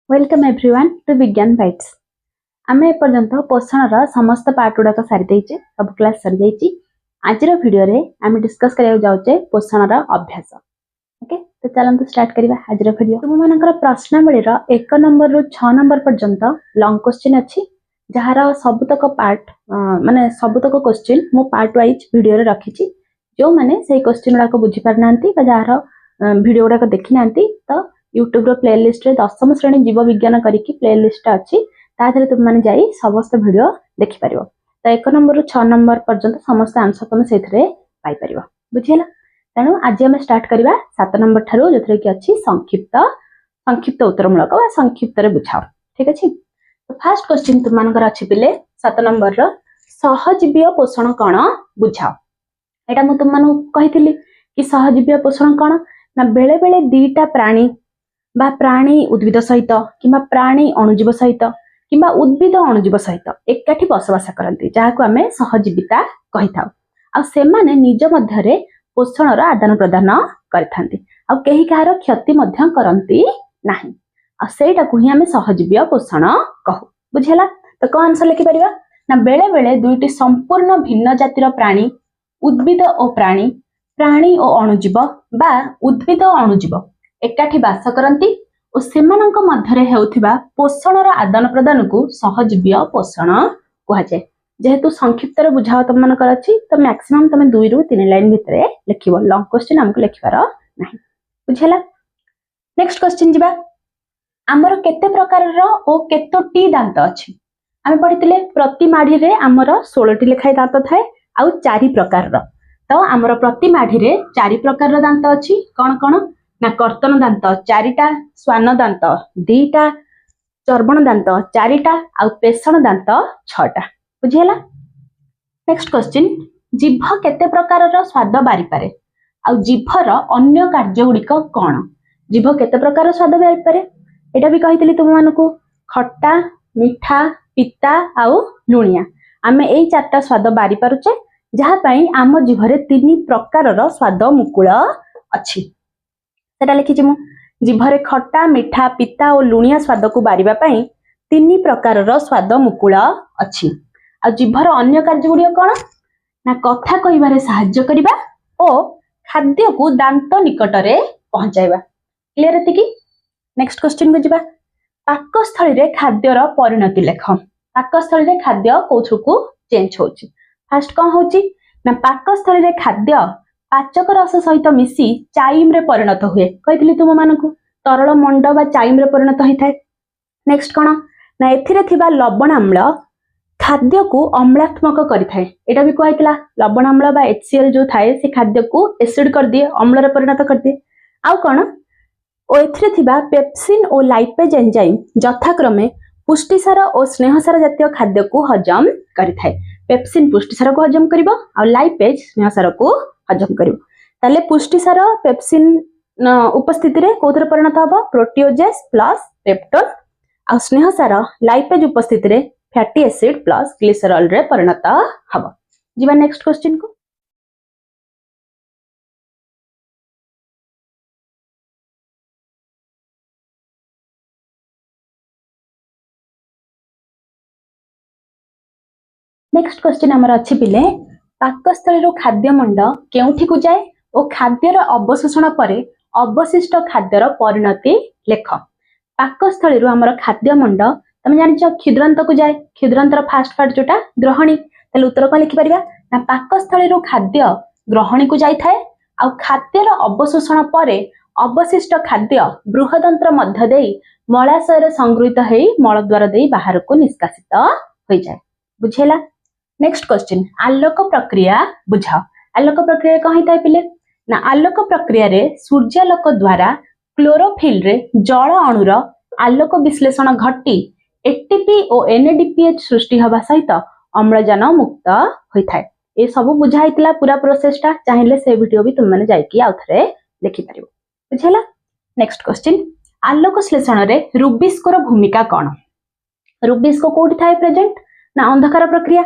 Welcome everyone to विज्ञान bytes. आमे एपर्यंत पोषण समस्त पार्ट गुड़ाक सारी देचे, सब क्लास सरी जाइए। आज वीडियो रे आमे डिस्कस करिया जाउचे पोषण अभ्यास। ओके, तो चलंतु स्टार्ट करिबा आज वीडियो। तुम मानकर प्रश्नावली 1 नंबर रु 6 नंबर पर्यंत लॉन्ग क्वेश्चन अछि, जहार सबुतक पार्ट माने सबुतक क्वेश्चन मु पार्ट वाइज वीडियो रे रखिछि। जो माने सेही क्वेश्चन गुड़ाक बुझी पार नांती बा जहार वीडियो गुड़ाक देखि नांती तो यूट्यूब रो प्लेलिस्ट रे 10वीं श्रेणी जीव विज्ञान करिकी प्लेलिस्ट अछि, ताधरे तुम माने जाई समस्त वीडियो देखि परिबो। तो 1 नंबर रु 6 नंबर पर्यंत समस्त आंसर तुम सेथरे पाई परिबो, बुझियला। तेणु आज हम स्टार्ट करिबा 7 नंबर ठारू, जोथरे कि अछि संक्षिप्त उत्तरमूलक वा संक्षिप्त रे बुझाओ। ठीक अछि। तो फर्स्ट क्वेश्चन तुम मानकर अछि पिले 7 नंबर रो सहजीवीय पोषण कोन बुझाओ। एटा मु तुम मानु कहितली कि सहजीवीय पोषण कोन ना बेले बेले दीटा प्राणी बा प्राणी उद्भिद सहित किंबा प्राणी अणुजीव सहित किंबा उद्भिद अणुजीव सहित एकाठी बसवास करती, जहां आमे सहजीविता कहि थाउ। आ सेमाने निज मध्यरे पोषणर आदान प्रदान करथांती, आ केही कहार क्षति मध्य करंती नाही। आ सेटा को ही आमे सहजीवीय पोषण कहू, बुझेला। तो कोन आंसर लिखि परिबा ना बेले बेले दुईटी संपूर्ण भिन्न जातिर प्राणी उद्भिद और प्राणी प्राणी और अणुजीव बा उद्भिद अणुजीव एकाठी बास करती और सेमानंक मध्यरे हेउथिबा पोषणर आदान प्रदान को सहजीवीय पोषण कहा जाए। जेहेतु संक्षिप्त रे बुझाओ तुम मानकर अछि, तो मैक्सिमम तुम 2 रु 3 लाइन भितरे लिखिबो। लॉन्ग क्वेश्चन हमको लिखिबार नाही, बुझेला। नेक्स्ट क्वेश्चन जिबा। हमर केते प्रकार रो ओ केतोटी दांत अछि। आमे पढितले प्रति माढी रे हमर 16टी लेखाय दांत थाए आ 4 प्रकार रो। तो हमर प्रति माढी रे 4 प्रकार रो दांत अछि। कोन कोन ना कर्तन दांत 4टा, स्वान दांत 2टा, चर्बण दांत 4टा आ पेषण दांत 6टा, बुझियला। नेक्स्ट क्वेश्चन, जीभ केते प्रकार रो स्वाद बारी पारे आ जीभर अन्य कार्य गुड़िक कोन। जीभ केते प्रकार स्वाद बारी पारे एटा भी कहितली तुम मानकू, खट्टा, मिठा, पिता आ लुणिया। आमे एई 4टा स्वाद बारी पारुचे, जहा पई आम जीभरे 3 प्रकार रो स्वाद मुकुल अछि। सेटा लिखिछि मु, जीभरे खट्टा, मिठा, पिता और लुणिया स्वाद को बारिबा पई 3 प्रकार रो स्वाद मुकुल अछि। आ जीभर अन्य कार्य गुड़िक कोन ना कथा कहिबारे सहाय्य करिबा ओ खाद्य को दांत निकटरे पहुंचाइबा। क्लियर एतिकी। नेक्स्ट क्वेश्चन को जिबा। पाकस्थली रे खाद्यर परिणति लेख। पाकस्थली रे खाद्य कोथु को चेंज होछि। फर्स्ट कोन होछि ना पाकस्थली रे खाद्य पाचक रस सहित मिसी चाइम रे परिणत हुए। कहितली तुम मानकू तरल मंड बा चाइम रे परिणत होई थाए। नेक्स्ट कोन ना एथिरे थिबा लवण आम्ल खाद्य को अम्लात्मक करि थाए। एटा भी कहैतला लवण आम्ल बा HCl जो थाए से खाद्य को एसिड कर दिए, अम्ल रे परिणत कर दिए। आउ कोन ओ एथिरे थिबा पेप्सिन और लाइपेज एंजाइम यथाक्रमे पुष्टिसार और स्नेहसार जातीय खाद्य को हजम करि थाए। पेप्सिन पुष्टिसार को हजम करिवो आ लाइपेज स्नेहसार को हजम करिवो। ताले पुष्टिसार पेप्सिन उपस्थिति रे कोथरे परिणत हबो प्रोटीओजेस प्लस पेप्टोन आ स्नेहसार लाइपेज उपस्थिति रे फैटी एसिड प्लस ग्लिसरॉल रे परिणत हबो। जिबा नेक्स्ट क्वेश्चन को। नेक्स्ट क्वेश्चन हमर अछि पिले पाकस्थली रो खाद्य मंड केउठी को जाए और खाद्यर अवशोषण परे अवशिष्ट खाद्यर परिणति लेख। पाकस्थली रो हमर खाद्य मंड तमे जानिछ क्षुद्रांत को जाए। क्षुद्रांतर फास्ट पार्ट जोटा ग्रहणी, तले उत्तर को लिखि परिबा ना पाकस्थली रो खाद्य ग्रहणी को जाई थाए आ खाद्यर अवशोषण परे अवशिष्ट खाद्य बृहदंत्र मध्य देई मलाशय रे संग्रहित हेई मल द्वार देई बाहर को निष्कासित होई जाए, बुझेला। नेक्स्ट क्वेश्चन, आलोक प्रक्रिया बुझाओ। आलोक प्रक्रिया कहि थाए पिले ना आलोक प्रक्रिया रे सूर्यालोक द्वारा क्लोरोफिल रे जल अणुर आलोक विश्लेषण घटी एटीपी और NADPH सृष्टि हवा सहित अम्लजान मुक्त होई थाए। ए सब बुझाइतला पूरा प्रोसेसटा, चाहिले से वीडियो भी तुम माने जाइकी आउथरे देखि परिबो, बुझेला। नेक्स्ट क्वेश्चन, आलोक श्लेषण रे रुबिस्को भूमिका कोन। रुबिस्को कोठी थाए प्रेजेंट ना अंधकार प्रक्रिया,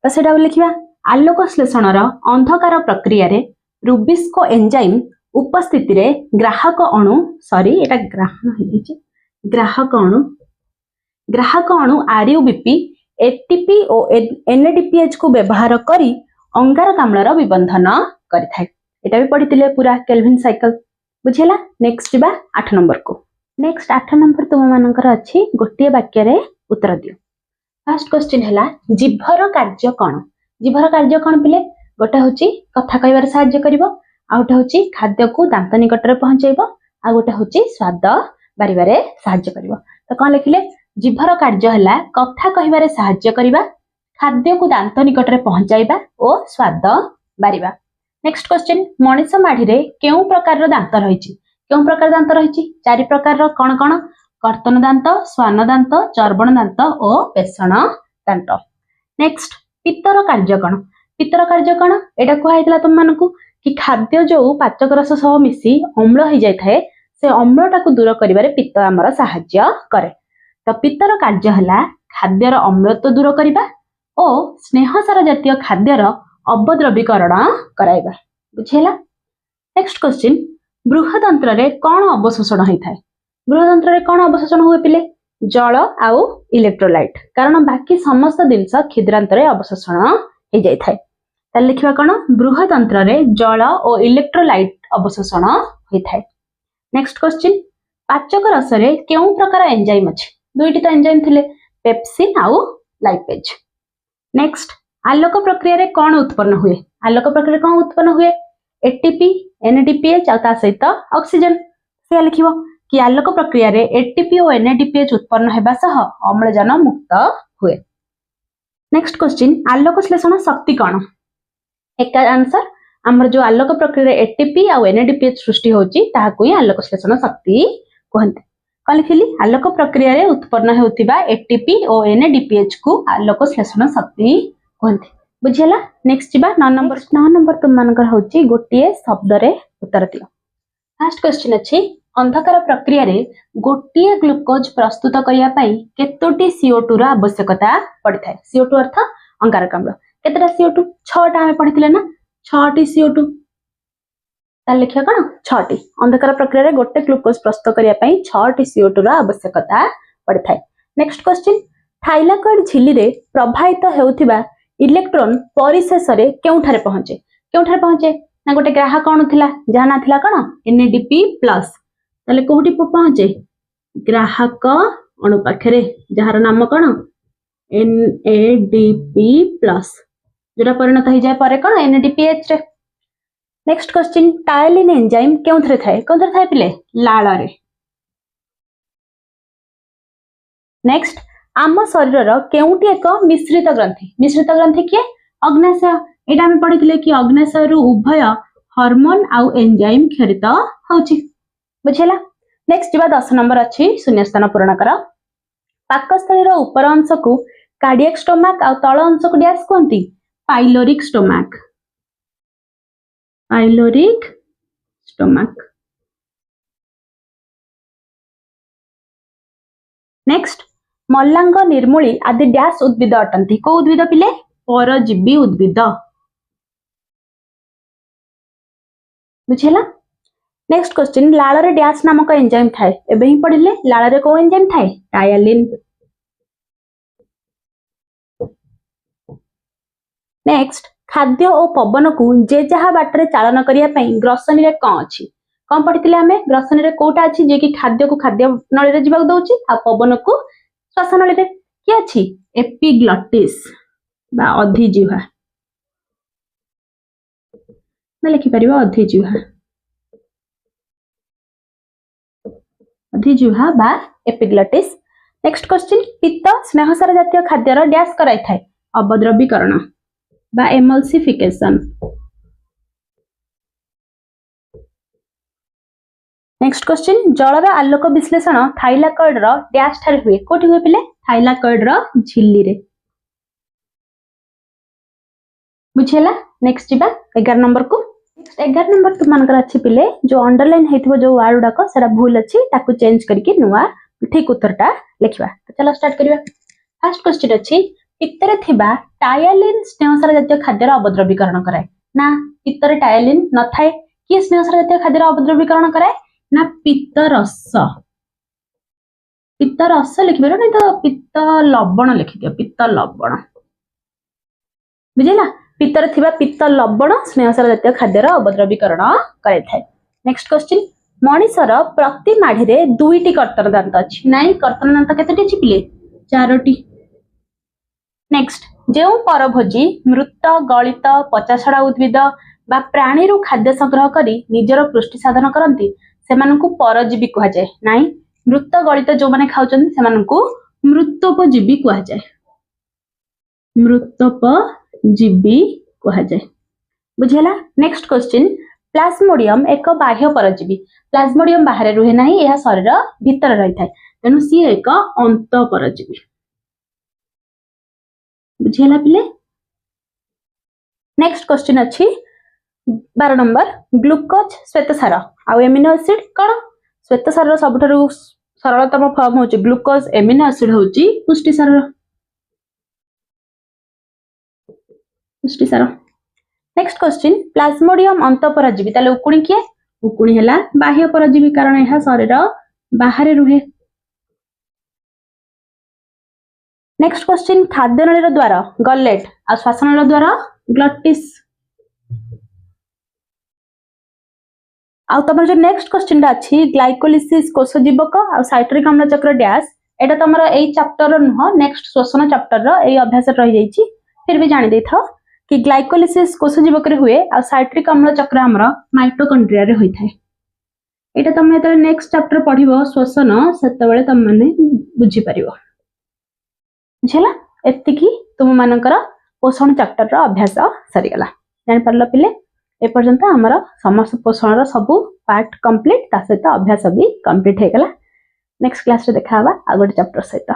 तो सेटा लिखिबा आलोक श्लेषणर अंधकार प्रक्रिया रे रुबिस्को एंजाइम उपस्थिति रे ग्राहक अणु एटा ग्रहण होइछि ग्राहक अणु आरयूबीपी एटीपी और एनएडीपीएच को व्यवहार करी अंगारकाम्लर विबंधन करिथाय। एटा भी पढ़िथिले पूरा केल्विन साइकिल बुझेला। नेक्स्ट जीवा 8 नंबर को। नेक्स्ट 8 नंबर तुम मानकर अछि गोटिए वाक्य रे उत्तर दियो। फर्स्ट क्वेश्चन हैला जीभर कार्य कोन। जीभर कार्य कोन पिले गोटे होची कथा कहबार सहाय्य करिवो आ गोटे होची खाद्य को दांत निकट रे पहुंचाइबो आ गोटे होची स्वाद बारिबारे सहाय्य करिवो। तो कोन लिखिले जीभर कार्य हैला कथा कहबारे सहाय्य करिबा खाद्य को दांत निकट रे पहुंचाइबा और स्वाद बारिबा। नेक्स्ट क्वेश्चन मनीष माढ़ी रे केउ प्रकार रो दांत रहिची। केउ प्रकार दांत रहिची 4 प्रकार रो कोन कोन कर्तन दांत स्वान दांत चर्बण दांत और पेषण दांत। नेक्स्ट पित्तर कार्य कोन। पित्तर कार्य कोन एटा कहैतला तुम मानकू कि खाद्य जो पाचक रस सह मिसी अम्ल हो जाय थाए से अम्लटा को दूर करिवारे पित्त हमर सहाय्य करे। तो पित्तर कार्य हला खाद्यर अम्लत्व दूर करिबा और स्नेहसार जातीय खाद्यर अवद्रवीकरण कराइबा बुझेला। नेक्स्ट क्वेश्चन बृहदंत्र रे कोन अवशोषण होई थाए। बृहदंत्र रे कोन अवशोषण हुए पिले जल आउ इलेक्ट्रोलाइट कारण बाकी समस्त जिनस छिद्रांत रे अवशोषण हो जाय थाए। त लिखिबा कोन बृहदंत्र रे जल और इलेक्ट्रोलाइट अवशोषण होई थाए। नेक्स्ट क्वेश्चन पाचक रस रे केउ प्रकार एंजाइम अछि। दुईटी तो एंजाइम थिले पेप्सिन आउ लाइपेज। नेक्स्ट आलोक प्रक्रिया रे कोन उत्पन्न हुए। आलोक प्रक्रिया कोन उत्पन्न हुए एटीपी एनएडीपीएच आ ता सहित ऑक्सीजन। से लिखिबो कि आलोक प्रक्रिया रे एटीपी और एनएडीपीएच उत्पन्न हेबा सह अम्लजान मुक्त हुए। नेक्स्ट क्वेश्चन आलोक श्लेषण शक्ति कोन। एक आंसर हमर जो आलोक प्रक्रिया रे एटीपी और एनएडीपीएच सृष्टि होची ताहाकू ही आलोक श्लेषण शक्ति कहंते। कल लिखिली आलोक प्रक्रिया रे उत्पन्न हेउथिबा एटीपी और एनएडीपीएच को आलोक श्लेषण शक्ति कहंते बुझियला। नेक्स्ट जीवा 9 नंबर तुम मानकर होची गोटिए शब्द रे उत्तर दियो। फर्स्ट क्वेश्चन अछि अंधकार प्रक्रिया रे गोटिए ग्लूकोज प्रस्तुत करिया पई केतोटी CO2 रो आवश्यकता पड़ि थाए। CO2 अर्थ अंगारकाम्ल केतटा CO2 6टा हम पढिथिले ना 6टी CO2 ताल लिखिया कोन 6टी अंधकार प्रक्रिया रे गोटे ग्लूकोज प्रस्तुत करिया पई 6टी CO2 रो आवश्यकता पड़ि थाए। नेक्स्ट क्वेश्चन थाइलाकॉइड झिल्ली रे प्रभावित हेउथिबा इलेक्ट्रॉन परिशेष रे केउठारे पहुंचे ना गोटे ग्राहक अणु थिला जहा ना थिला कोन NADP+ ताले कोठी पहुंचे ग्राहक अणु पाखरे जहार नाम कोन NADP+ जोरा परिणत हो जाय पारे कोन NADPH रे। नेक्स्ट क्वेश्चन टायलिन एंजाइम केउथरे थाए पिले लाळ रे। नेक्स्ट आम शरीर केउटी एक मिश्रित ग्रंथि किए अग्नाशय। एटा हम पढिथिले कि अग्नाशय रु उभय हार्मोन आउ एंजाइम क्षरित होउची बुझेला। नेक्स्ट जीवा 10 नंबर अछि शून्यस्थान पूर्ण कर। पाकस्थली रो ऊपर अंश को कार्डियक स्टोमाक आउ तळ अंश को डैश कोंती पाइलोरिक स्टोमाक। नेक्स्ट मल्लांग निर्मूली आदि डैश उद्भिद अटंती। को उद्भिद पिले परजीवी उद्भिद बुझेला। नेक्स्ट क्वेश्चन लाळ रे डैश नामक एंजाइम थाए एबे ही पढिले लाळ रे को एंजाइम थाए टायलिन। नेक्स्ट खाद्य और पवन को जे जहा बाटरे चालन करिया पई ग्रसनी रे कोन अछि कोन पढिथिले हमें ग्रसनी रे कोटा अछि जे कि खाद्य को खाद्य नळी रे जिबाक दउछि आ पवन को श्वास नळी रे कि अछि एपिग्लॉटिस बा अधिजिह्वा ना लिखि परिबो अधिजिह्वा बा एपिग्लॉटिस। नेक्स्ट क्वेश्चन पित्त स्नेहसार जातीय खाद्यर डैश कराइ थाए अवद्रवीकरण बा एमल्सिफिकेशन। नेक्स्ट क्वेश्चन जलर आलोक विश्लेषण थाइलाकॉइड रो डैश ठारे हुए कोठी हुए पिले थाइलाकॉइड रो झिल्ली रे बुझेला। नेक्स्ट जीवा 11 नंबर को। 11 नंबर तुम मानकर अछि पिले जो अंडरलाइन हेथिबो जो वर्ड डाको सेरा भूल अछि ताकू चेंज करके नुवा ठीक उत्तरटा लिखिबा। तो चलो स्टार्ट करिबा। फर्स्ट क्वेश्चन अछि पित्तरे थिबा टायलिन स्नेहसार जातीय खाद्यर अवद्रवीकरण कराए ना पित्तरे टायलिन न थाए कि स्नेहसार जातीय खाद्यर अवद्रवीकरण कराए ना पित्त रस पित्त रस लिखिपार नहीं तो पित्त लवण लिखिदियो पित्त लवण बुझेगा पित्तर थिबा पित्त लवण स्नेहसार जातीय खाद्यर अवद्रवीकरण कराइथाय। नेक्स्ट क्वेश्चन मनीषर प्रति माढ़ी रे दुईटी कर्तन दांत अछि नाई कर्तन दांत केतेटी अछि पिले चारोटी। नेक्स्ट जो परभोजी मृत गलित पचासड़ा उद्भिद बा प्राणी खाद्य संग्रह करी निजर पुष्टि साधन करती सेमानकु परजीवी कहा जाए नाई मृत गलित जो माने खाउछन सेमानकु मृतोपजीवी कहा जाए मृतोपजीवी कहा जाए बुझेला। नेक्स्ट क्वेश्चन प्लाज्मोडियम एक बाह्य परजीवी प्लाज्मोडियम बाहर रुहे नाही यह शरीर भीतर रही थाए तेणु सी एक अंत परजीवी बुझेला पिले। नेक्स्ट क्वेश्चन अछि 12 नंबर ग्लूकोज श्वेतसार आउ एमिनो एसिड कौन श्वेतसार सबुठारु सरलतम फॉर्म होची ग्लूकोज एमिनो एसिड होची पुष्टिसार नेक्स्ट क्वेश्चन प्लाज्मोडियम अंत परजीवी ताले उकुणी किए उकुणी हैला बाह्य परजीवी कारण यह शरीर बाहर रुहे। नेक्स्ट क्वेश्चन खाद्य नळीर द्वारा गलेट आ श्वासनळीर द्वारा ग्लटिस आ तमर जो नेक्स्ट क्वेश्चन अच्छी ग्लाइकोलिसिस कोष जीवक आ साइट्रिक अम्ल चक्र डैश एटा तमर एई चैप्टर नुह नेक्स्ट श्वसन चैप्टर एई अभ्यास रही जाइछि फिर भी जानि देथो कि ग्लाइकोलिसिस कोष जीवक रे हुए आ साइट्रिक अम्ल चक्र हमर माइटोकॉन्ड्रिया रे होई थाए एटा तम एतले नेक्स्ट चैप्टर पढिबो श्वसन सेतबेले तम माने बुझी परिबो बुझला एतिकी तुम मानकर पोषण चैप्टर रो अभ्यास सरी गला जानि परलो पिले ए पर्यंत हमर समस्त पोषण सबू पार्ट कंप्लीट ता सहित अभ्यास भी कंप्लीट हो गला नेक्स्ट क्लास रे देखा आ गोटे चैप्टर सहित।